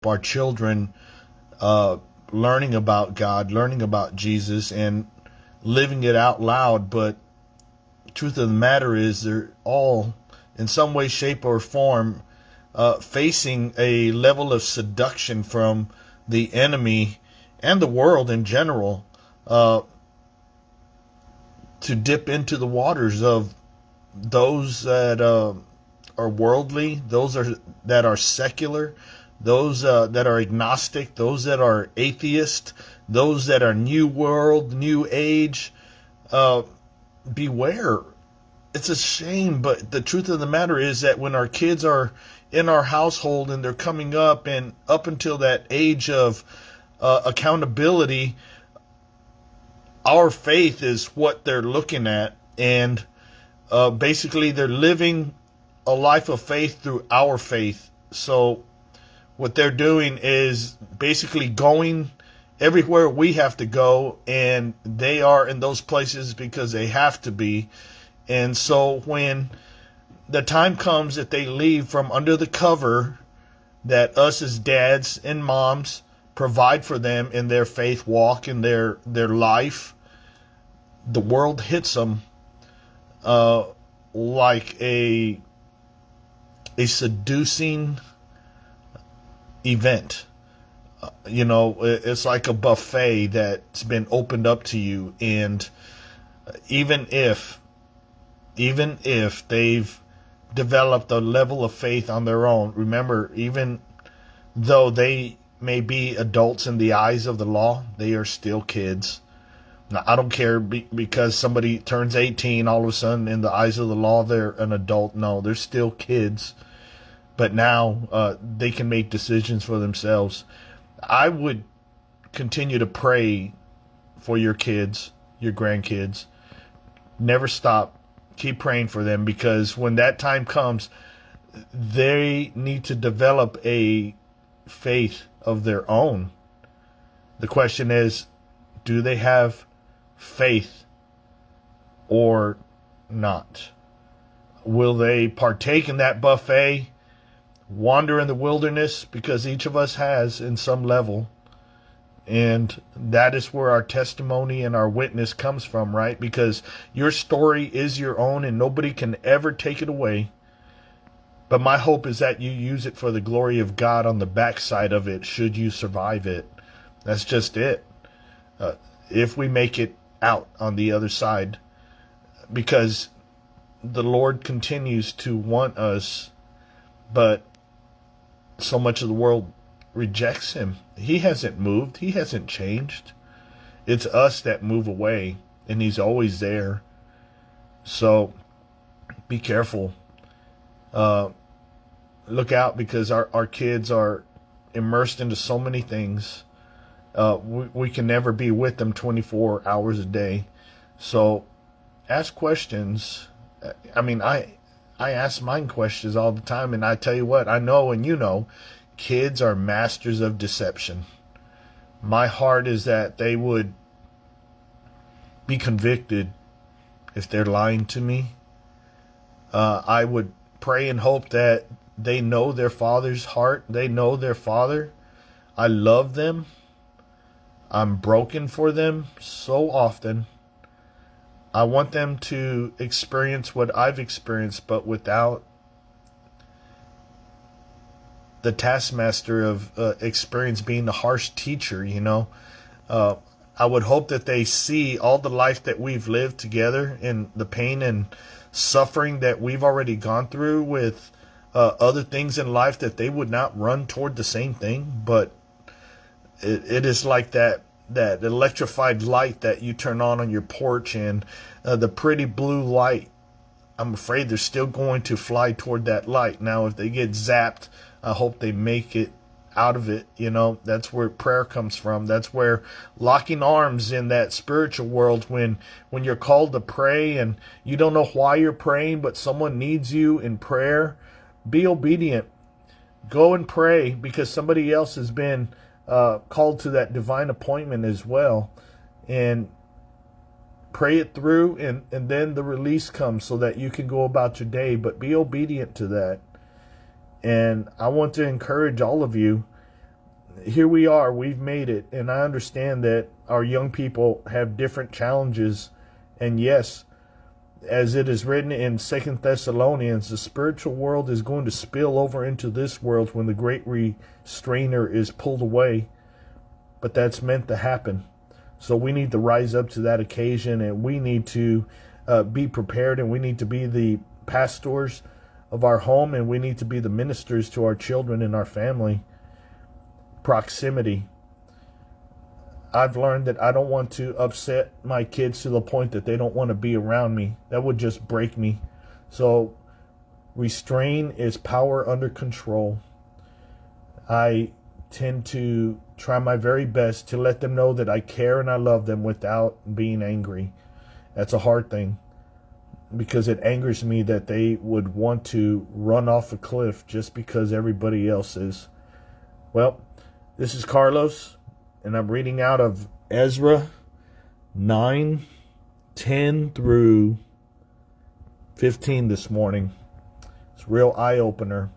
our children learning about God, learning about Jesus, and living it out loud. But truth of the matter is, they're all, in some way, shape, or form, facing a level of seduction from the enemy and the world in general, uh, to dip into the waters of those that are worldly, that are secular, those that are agnostic, those that are atheist, those that are new world, new age. Uh, Beware. It's a shame, but the truth of the matter is that when our kids are in our household and they're coming up, and up until that age of accountability, our faith is what they're looking at, and basically they're living a life of faith through our faith. So what they're doing is basically going everywhere we have to go, and they are in those places because they have to be. And so when the time comes that they leave from under the cover that us as dads and moms provide for them in their faith walk, in their life, the world hits them like a seducing event. It's like a buffet that's been opened up to you, and even if they've developed a level of faith on their own, remember, even though they may be adults in the eyes of the law, they are still kids. Now, I don't care because somebody turns 18, all of a sudden, in the eyes of the law, they're an adult. No, they're still kids. But now they can make decisions for themselves. I would continue to pray for your kids, your grandkids. Never stop. Keep praying for them, because when that time comes, they need to develop a faith of their own. The question is, do they have faith or not? Will they partake in that buffet, wander in the wilderness? Because each of us has in some level. And that is where our testimony and our witness comes from, right? Because your story is your own and nobody can ever take it away. But my hope is that you use it for the glory of God on the backside of it, should you survive it. That's just it. If we make it out on the other side. Because the Lord continues to want us, but so much of the world rejects him. He hasn't moved. He hasn't changed. It's us that move away, and he's always there. So be careful. Look out, because our kids are immersed into so many things. We can never be with them 24 hours a day. So ask questions. I mean, I ask mine questions all the time, and I tell you what, I know and you know, kids are masters of deception. My heart is that they would be convicted if they're lying to me. I would pray and hope that they know their father's heart. They know their father. I love them. I'm broken for them so often. I want them to experience what I've experienced, but without the taskmaster of experience being the harsh teacher, I would hope that they see all the life that we've lived together and the pain and suffering that we've already gone through with other things in life, that they would not run toward the same thing. But it is like that electrified light that you turn on your porch, and the pretty blue light, I'm afraid they're still going to fly toward that light. Now, if they get zapped, I hope they make it out of it. That's where prayer comes from. That's where locking arms in that spiritual world, when you're called to pray and you don't know why you're praying, but someone needs you in prayer, be obedient. Go and pray, because somebody else has been called to that divine appointment as well. And pray it through, and then the release comes so that you can go about your day. But be obedient to that. And I want to encourage all of you, here we are. We've made it. And I understand that our young people have different challenges. And yes, as it is written in 2 Thessalonians, the spiritual world is going to spill over into this world when the great restrainer is pulled away. But that's meant to happen. So we need to rise up to that occasion, and we need to be prepared, and we need to be the pastors of our home, and we need to be the ministers to our children and our family. Proximity. I've learned that I don't want to upset my kids to the point that they don't want to be around me. That would just break me. So restrain is power under control. I tend to try my very best to let them know that I care and I love them without being angry. That's a hard thing, because it angers me that they would want to run off a cliff just because everybody else is. Well, this is Carlos, and I'm reading out of Ezra 9:10 through 15 this morning. It's a real eye-opener.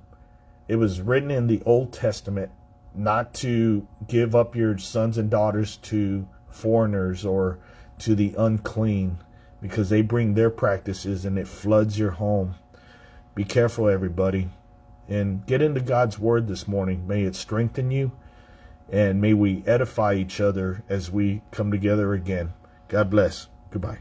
It was written in the Old Testament not to give up your sons and daughters to foreigners or to the unclean, because they bring their practices and it floods your home. Be careful, everybody, and get into God's word this morning. May it strengthen you, and may we edify each other as we come together again. God bless. Goodbye.